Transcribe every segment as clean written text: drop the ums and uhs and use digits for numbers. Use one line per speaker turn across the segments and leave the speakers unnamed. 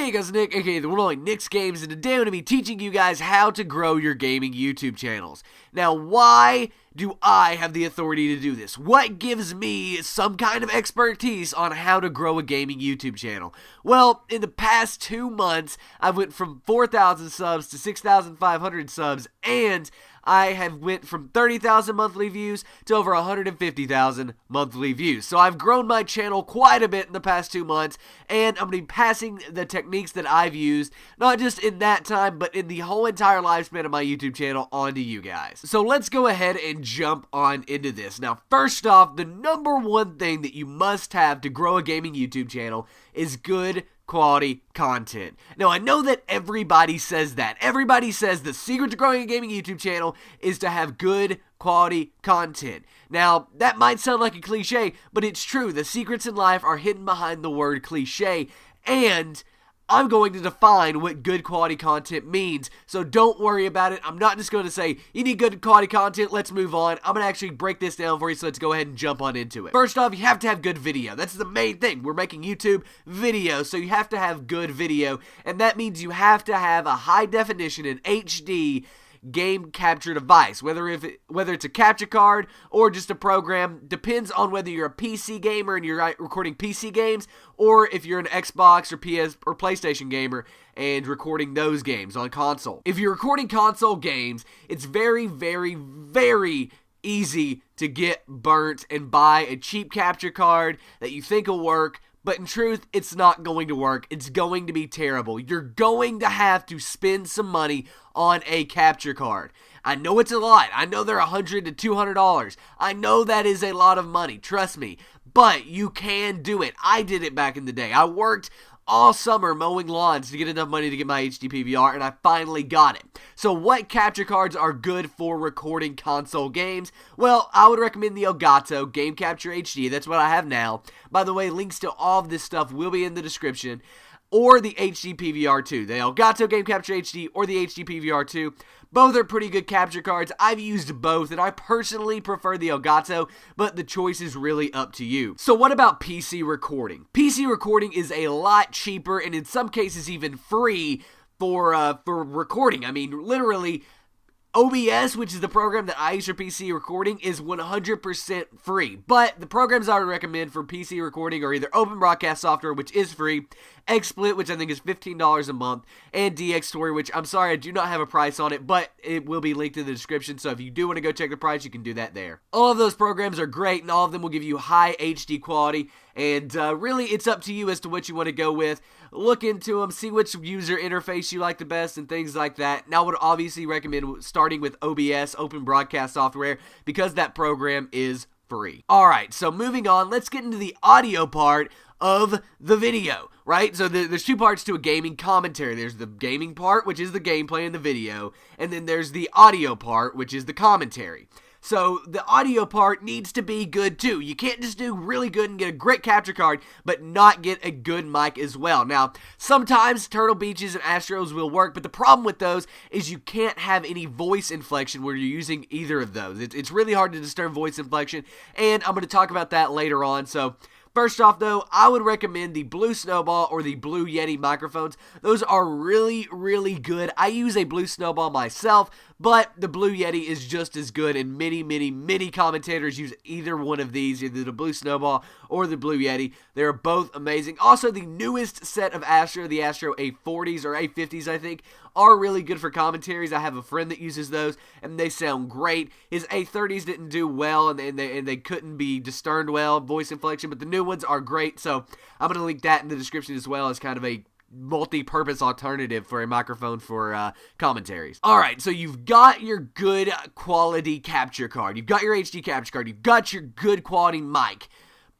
Hey guys, Nick, aka the one and only Nick's Games, and today I'm going to be teaching you guys how to grow your gaming YouTube channels. Now, why do I have the authority to do this? What gives me some kind of expertise on how to grow a gaming YouTube channel? Well, in the past 2 months, I went from 4,000 subs to 6,500 subs, and I have went from 30,000 monthly views to over 150,000 monthly views. So I've grown my channel quite a bit in the past 2 months, and I'm going to be passing the techniques that I've used, not just in that time, but in the whole entire lifespan of my YouTube channel onto you guys. So let's go ahead and jump on into this. Now, first off, the number one thing that you must have to grow a gaming YouTube channel is good quality content. Now, I know that everybody says that. Everybody says the secret to growing a gaming YouTube channel is to have good quality content. Now, that might sound like a cliche, but it's true. The secrets in life are hidden behind the word cliche, and I'm going to define what good quality content means, so don't worry about it. I'm not just going to say, you need good quality content, let's move on. I'm going to actually break this down for you, so let's go ahead and jump on into it. First off, you have to have good video. That's the main thing. We're making YouTube video, so you have to have good video, and that means you have to have a high definition and HD game capture device, whether it's a capture card or just a program. Depends on whether you're a PC gamer and you're recording PC games, or if you're an Xbox or PS or PlayStation gamer and recording those games on console. If you're recording console games, it's very, very, very easy to get burnt and buy a cheap capture card that you think will work, but in truth, it's not going to work. It's going to be terrible. You're going to have to spend some money on a capture card. I know it's a lot. I know they're $100 to $200. I know that is a lot of money. Trust me. But you can do it. I did it back in the day. I worked all summer mowing lawns to get enough money to get my HD PVR, and I finally got it. So what capture cards are good for recording console games? Well, I would recommend the Elgato Game Capture HD. That's what I have now. By the way, links to all of this stuff will be in the description. Or the HD PVR2. The Elgato Game Capture HD or the HD PVR2. Both are pretty good capture cards. I've used both, and I personally prefer the Elgato, but the choice is really up to you. So what about PC recording? PC recording is a lot cheaper, and in some cases even free for recording. I mean, literally, OBS, which is the program that I use for PC recording, is 100% free. But the programs I would recommend for PC recording are either Open Broadcast Software, which is free, XSplit, which I think is $15 a month, and DxTory, which I'm sorry, I do not have a price on it, but it will be linked in the description, so if you do want to go check the price, you can do that there. All of those programs are great, and all of them will give you high HD quality, and really, it's up to you as to what you want to go with. Look into them, see which user interface you like the best, and things like that. Now, I would obviously recommend starting with OBS, Open Broadcast Software, because that program is free. Alright, so moving on, let's get into the audio part of the video, right? So there's two parts to a gaming commentary. There's the gaming part, which is the gameplay in the video, and then there's the audio part, which is the commentary. So the audio part needs to be good too. You can't just do really good and get a great capture card, but not get a good mic as well. Now, sometimes Turtle Beaches and Astros will work, but the problem with those is you can't have any voice inflection where you're using either of those. It's really hard to disturb voice inflection, and I'm going to talk about that later on. So first off, though, I would recommend the Blue Snowball or the Blue Yeti microphones. Those are really, really good. I use a Blue Snowball myself, but the Blue Yeti is just as good, and many commentators use either one of these, either the Blue Snowball or the Blue Yeti. They're both amazing. Also, the newest set of Astro, the Astro A40s or A50s, I think, are really good for commentaries. I have a friend that uses those, and they sound great. His A30s didn't do well, and they couldn't be discerned well, voice inflection, but the new ones are great, so I'm going to link that in the description as well as kind of a multi-purpose alternative for a microphone for commentaries. Alright, so you've got your good quality capture card, you've got your HD capture card, you've got your good quality mic,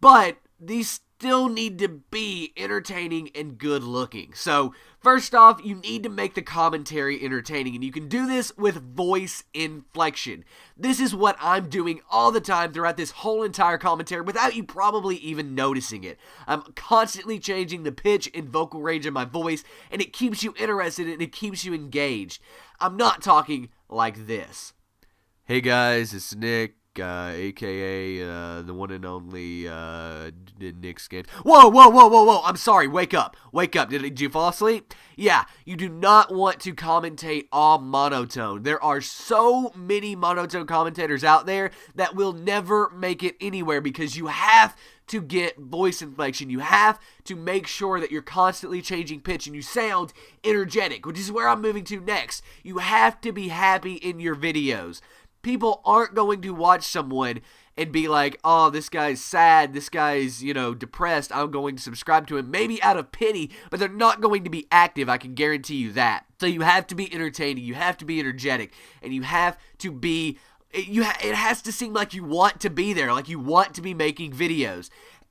but these still need to be entertaining and good looking. So first off, you need to make the commentary entertaining, and you can do this with voice inflection. This is what I'm doing all the time throughout this whole entire commentary without you probably even noticing it. I'm constantly changing the pitch and vocal range of my voice, and it keeps you interested and it keeps you engaged. I'm not talking like this. Hey guys, it's Nick. aka the one and only Nick's Games. Whoa! I'm sorry. Wake up. Did you fall asleep? Yeah, you do not want to commentate all monotone. There are so many monotone commentators out there that will never make it anywhere because you have to get voice inflection. You have to make sure that you're constantly changing pitch and you sound energetic, which is where I'm moving to next. You have to be happy in your videos. People aren't going to watch someone and be like, oh, this guy's sad, this guy's, depressed, I'm going to subscribe to him, maybe out of pity, but they're not going to be active, I can guarantee you that. So you have to be entertaining, you have to be energetic, and you have to be, it has to seem like you want to be there, like you want to be making videos.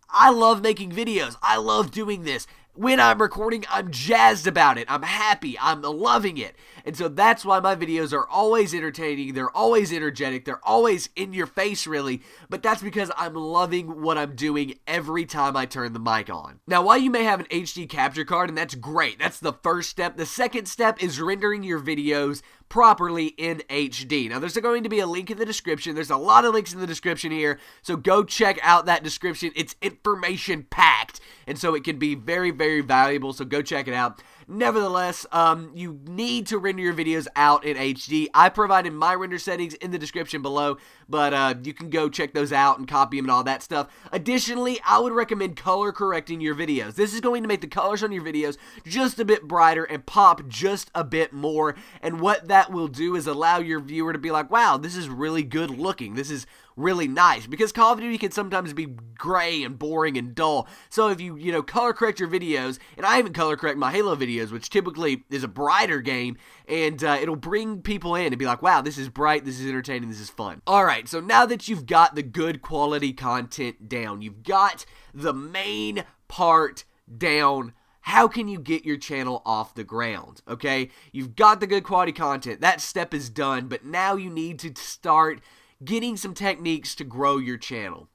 I love making videos, I love doing this. When I'm recording, I'm jazzed about it. I'm happy. I'm loving it. And so that's why my videos are always entertaining. They're always energetic. They're always in your face, really. But that's because I'm loving what I'm doing every time I turn the mic on. Now, while you may have an HD capture card, and that's great, that's the first step. The second step is rendering your videos properly in HD. Now, there's going to be a link in the description. There's a lot of links in the description here, so go check out that description. It's information packed, and so it can be very, very valuable, so go check it out. Nevertheless, you need to render your videos out in HD. I provided my render settings in the description below, but you can go check those out and copy them and all that stuff. Additionally, I would recommend color correcting your videos. This is going to make the colors on your videos just a bit brighter and pop just a bit more, and what that will do is allow your viewer to be like, wow, this is really good looking. This is really nice, because Call of Duty can sometimes be gray and boring and dull. So if you, color correct your videos, and I even color correct my Halo videos, which typically is a brighter game, and it'll bring people in and be like, wow, this is bright, this is entertaining, this is fun. Alright, so now that you've got the good quality content down, you've got the main part down, how can you get your channel off the ground, okay? You've got the good quality content, that step is done, but now you need to start getting some techniques to grow your channel.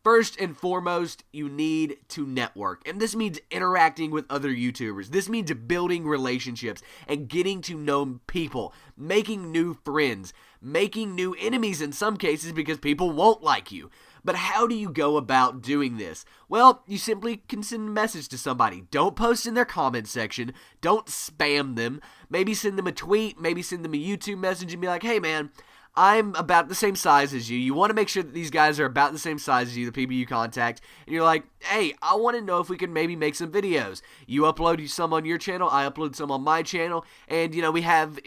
First and foremost, you need to network, and this means interacting with other YouTubers. This means building relationships and getting to know people, making new friends, making new enemies in some cases because people won't like you. But how do you go about doing this? Well, you simply can send a message to somebody. Don't post in their comment section. Don't spam them. Maybe send them a tweet. Maybe send them a YouTube message and be like, hey man, I'm about the same size as you. You want to make sure that these guys are about the same size as you, the people you contact. And you're like, hey, I want to know if we can maybe make some videos. You upload some on your channel, I upload some on my channel, and, we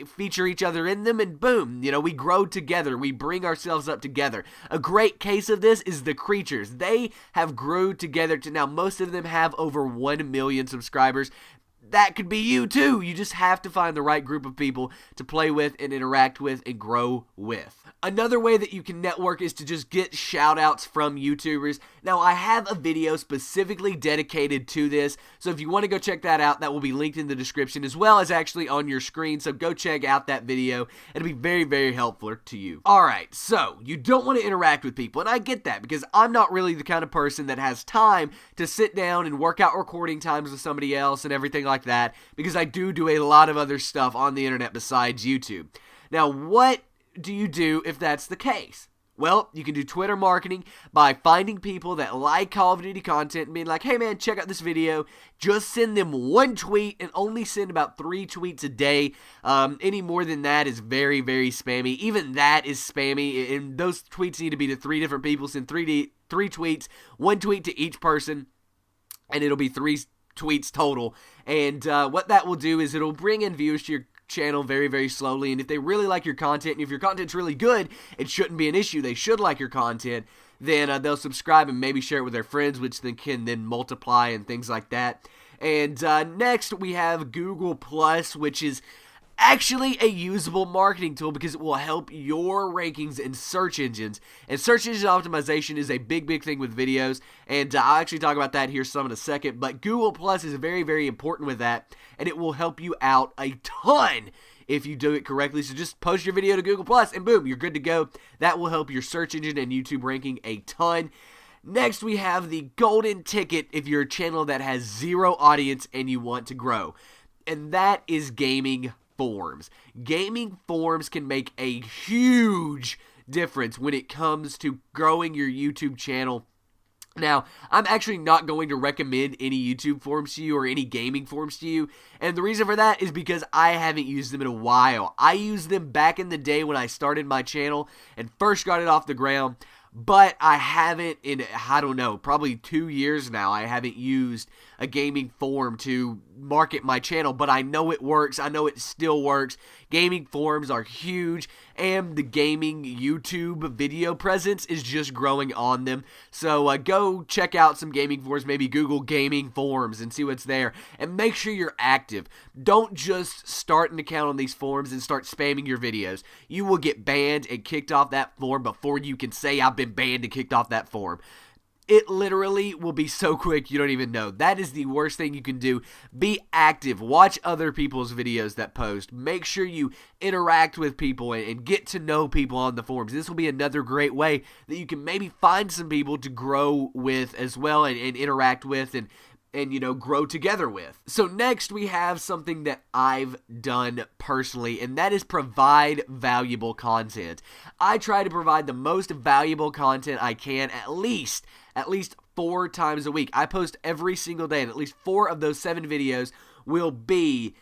feature each other in them, and boom, we grow together. We bring ourselves up together. A great case of this is the Creatures. They have grew together to now most of them have over 1 million subscribers. That could be you too. You just have to find the right group of people to play with and interact with and grow with. Another way that you can network is to just get shout outs from YouTubers. Now, I have a video specifically dedicated to this, so if you want to go check that out, that will be linked in the description as well as actually on your screen, so go check out that video. It'll be very, very helpful to you. Alright, so you don't want to interact with people, and I get that because I'm not really the kind of person that has time to sit down and work out recording times with somebody else and everything like that, because I do a lot of other stuff on the internet besides YouTube. Now, what do you do if that's the case? Well, you can do Twitter marketing by finding people that like Call of Duty content and being like, hey man, check out this video. Just send them one tweet and only send about 3 tweets a day. Any more than that is very, very spammy. Even that is spammy, and those tweets need to be to 3 different people. Send 3 tweets, 1 tweet to each person, and it'll be 3 tweets total. And what that will do is it'll bring in viewers to your channel very, very slowly, and if they really like your content, and if your content's really good, it shouldn't be an issue. They should like your content. Then they'll subscribe and maybe share it with their friends, which then can multiply and things like that. And next we have Google Plus, which is actually a usable marketing tool because it will help your rankings in search engines. And search engine optimization is a big, big thing with videos, and I'll actually talk about that here some in a second. But Google Plus is very, very important with that, and it will help you out a ton if you do it correctly. So just post your video to Google Plus, and boom, you're good to go. That will help your search engine and YouTube ranking a ton. Next, we have the golden ticket if you're a channel that has 0 audience and you want to grow, and that is gaming forums. Gaming forums can make a huge difference when it comes to growing your YouTube channel. Now, I'm actually not going to recommend any YouTube forums to you or any gaming forums to you, and the reason for that is because I haven't used them in a while. I used them back in the day when I started my channel and first got it off the ground, but I haven't in, I don't know, probably 2 years now. I haven't used a gaming forum to market my channel, but I know it works. I know it still works. Gaming forums are huge, and the gaming YouTube video presence is just growing on them. So go check out some gaming forums, maybe Google gaming forums and see what's there, and make sure you're active. Don't just start an account on these forums and start spamming your videos. You will get banned and kicked off that forum before you can say I've been banned and kicked off that forum. It literally will be so quick you don't even know. That is the worst thing you can do. Be active. Watch other people's videos that post. Make sure you interact with people and get to know people on the forums. This will be another great way that you can maybe find some people to grow with as well and interact with and you know, grow together with. So next we have something that I've done personally, and that is provide valuable content. I try to provide the most valuable content I can at least 4 times a week. I post every single day, and at least 4 of those 7 videos will be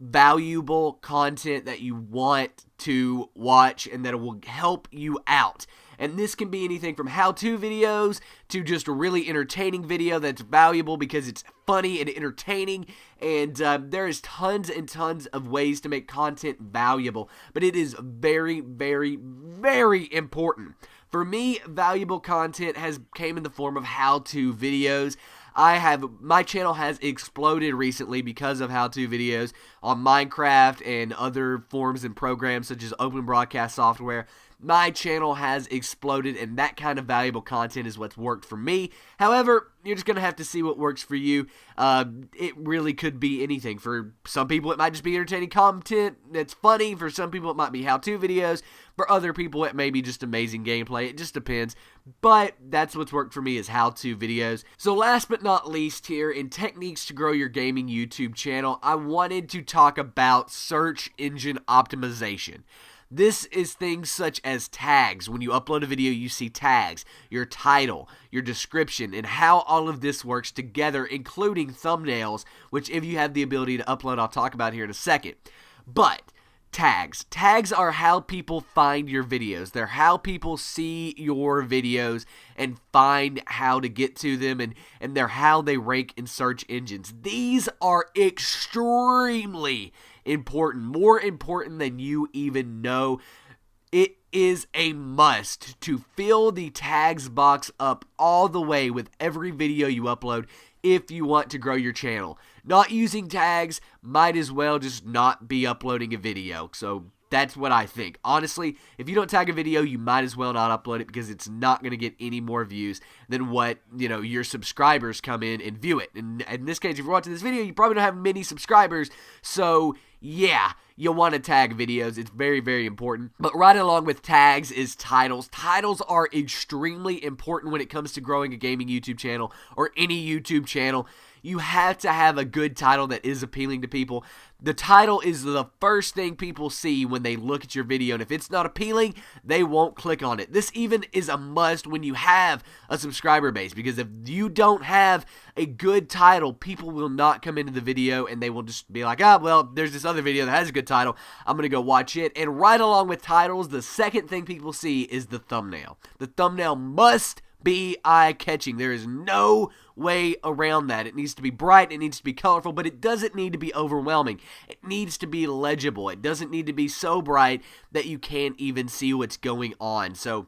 valuable content that you want to watch and that will help you out. And this can be anything from how-to videos to just a really entertaining video that's valuable because it's funny and entertaining. And there is tons and tons of ways to make content valuable. But it is very, very, very important. For me, valuable content came in the form of how-to videos. My channel has exploded recently because of how-to videos on Minecraft and other forms and programs such as open broadcast software. My channel has exploded, and that kind of valuable content is what's worked for me. However, you're just going to have to see what works for you. It really could be anything. For some people, it might just be entertaining content that's funny. For some people, it might be how-to videos. For other people, it may be just amazing gameplay. It just depends. But that's what's worked for me is how-to videos. So last but not least here, in techniques to grow your gaming YouTube channel, I wanted to talk about search engine optimization. This is things such as tags. When you upload a video, you see tags, your title, your description, and how all of this works together, including thumbnails, which if you have the ability to upload, I'll talk about here in a second. But tags. Tags are how people find your videos. They're how people see your videos and find how to get to them, and they're how they rank in search engines. These are extremely important, more important than you even know. It is a must to fill the tags box up all the way with every video you upload if you want to grow your channel. Not using tags might as well just not be uploading a video. So that's what I think. Honestly, if you don't tag a video, you might as well not upload it because it's not going to get any more views than what, you know, your subscribers come in and view it. And in this case, if you're watching this video, you probably don't have many subscribers. So yeah, you'll want to tag videos. It's very, very important. But right along with tags is titles. Titles are extremely important when it comes to growing a gaming YouTube channel or any YouTube channel. You have to have a good title that is appealing to people. The title is the first thing people see when they look at your video, and if it's not appealing, they won't click on it. This even is a must when you have a subscriber base, because if you don't have a good title, people will not come into the video, and they will just be like, ah, well, there's this other video that has a good title. I'm going to go watch it. And right along with titles, the second thing people see is the thumbnail. The thumbnail must be eye-catching. There is no way around that. It needs to be bright, it needs to be colorful, but it doesn't need to be overwhelming. It needs to be legible. It doesn't need to be so bright that you can't even see what's going on. So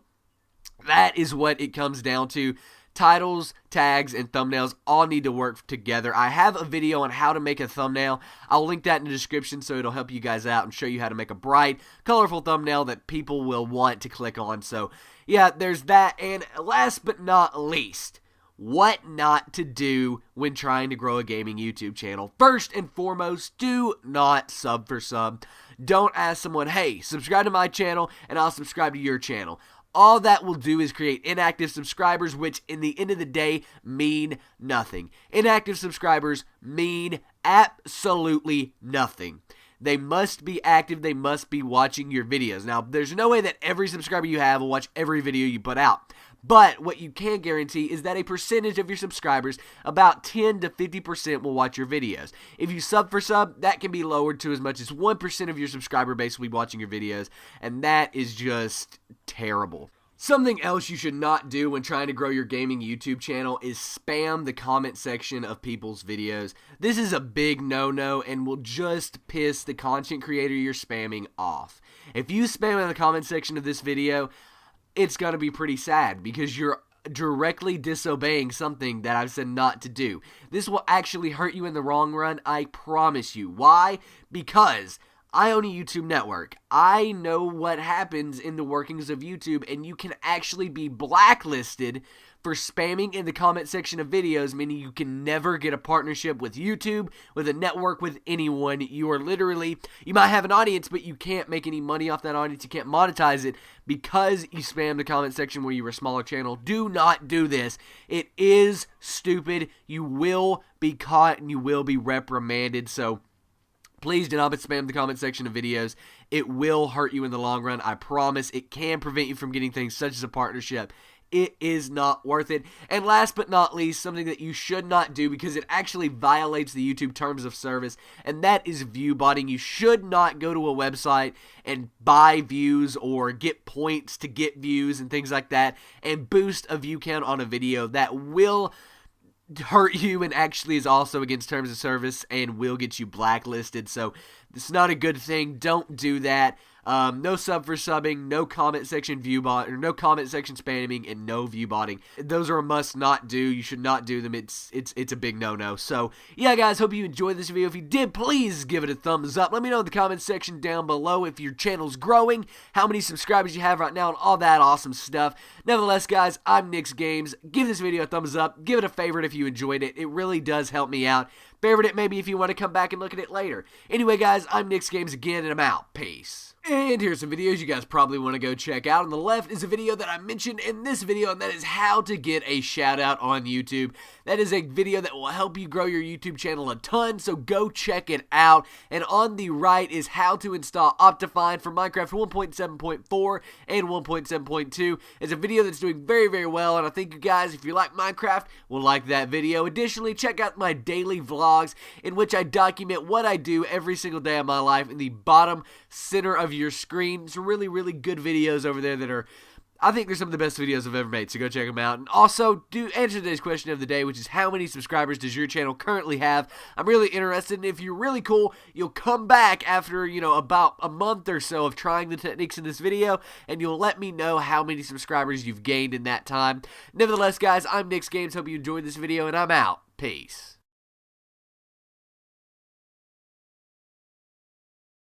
that is what it comes down to. Titles, tags, and thumbnails all need to work together. I have a video on how to make a thumbnail. I'll link that in the description so it'll help you guys out and show you how to make a bright, colorful thumbnail that people will want to click on. So yeah, there's that. And last but not least, what not to do when trying to grow a gaming YouTube channel. First and foremost, do not sub for sub. Don't ask someone, hey, subscribe to my channel and I'll subscribe to your channel. All that will do is create inactive subscribers, which in the end of the day mean nothing. Inactive subscribers mean absolutely nothing. They must be active. They must be watching your videos. Now, there's no way that every subscriber you have will watch every video you put out. But what you can guarantee is that a percentage of your subscribers, about 10 to 50%, will watch your videos. If you sub for sub, that can be lowered to as much as 1% of your subscriber base will be watching your videos, and that is just terrible. Something else you should not do when trying to grow your gaming YouTube channel is spam the comment section of people's videos. This is a big no-no and will just piss the content creator you're spamming off. If you spam in the comment section of this video, it's going to be pretty sad because you're directly disobeying something that I've said not to do. This will actually hurt you in the long run, I promise you. Why? Because I own a YouTube network. I know what happens in the workings of YouTube, and you can actually be blacklisted for spamming in the comment section of videos, meaning you can never get a partnership with YouTube, with a network, with anyone. You are literally, you might have an audience, but you can't make any money off that audience. You can't monetize it because you spam the comment section where you're a smaller channel. Do not do this. It is stupid. You will be caught and you will be reprimanded. So please do not spam the comment section of videos. It will hurt you in the long run. I promise. It can prevent you from getting things such as a partnership. It is not worth it. And last but not least, something that you should not do because it actually violates the YouTube terms of service, and that is view botting. You should not go to a website and buy views or get points to get views and things like that and boost a view count on a video. That will hurt you and actually is also against terms of service and will get you blacklisted. So this is not a good thing. Don't do that. No sub for subbing, no comment section view bot, or no comment section spamming, and no view botting. Those are a must not do. You should not do them. It's a big no-no. So yeah, guys, hope you enjoyed this video. If you did, please give it a thumbs up. Let me know in the comment section down below if your channel's growing, how many subscribers you have right now, and all that awesome stuff. Nevertheless, guys, I'm Nick's Games. Give this video a thumbs up. Give it a favorite if you enjoyed it. It really does help me out. Favorite it maybe if you want to come back and look at it later. Anyway, guys, I'm Nick's Games again, and I'm out. Peace. And here's some videos you guys probably want to go check out. On the left is a video that I mentioned in this video, and that is how to get a shout out on YouTube. That is a video that will help you grow your YouTube channel a ton, so go check it out. And on the right is how to install Optifine for Minecraft 1.7.4 and 1.7.2. It's a video that's doing very, very well, and I think you guys, if you like Minecraft, will like that video. Additionally, check out my daily vlogs in which I document what I do every single day of my life in the bottom center of your screen. Some really, really good videos over there that are, I think they're some of the best videos I've ever made, so go check them out. And also, do answer today's question of the day, which is how many subscribers does your channel currently have? I'm really interested, and if you're really cool, you'll come back after, about a month or so of trying the techniques in this video, and you'll let me know how many subscribers you've gained in that time. Nevertheless, guys, I'm Nick's Games. Hope you enjoyed this video, and I'm out. Peace.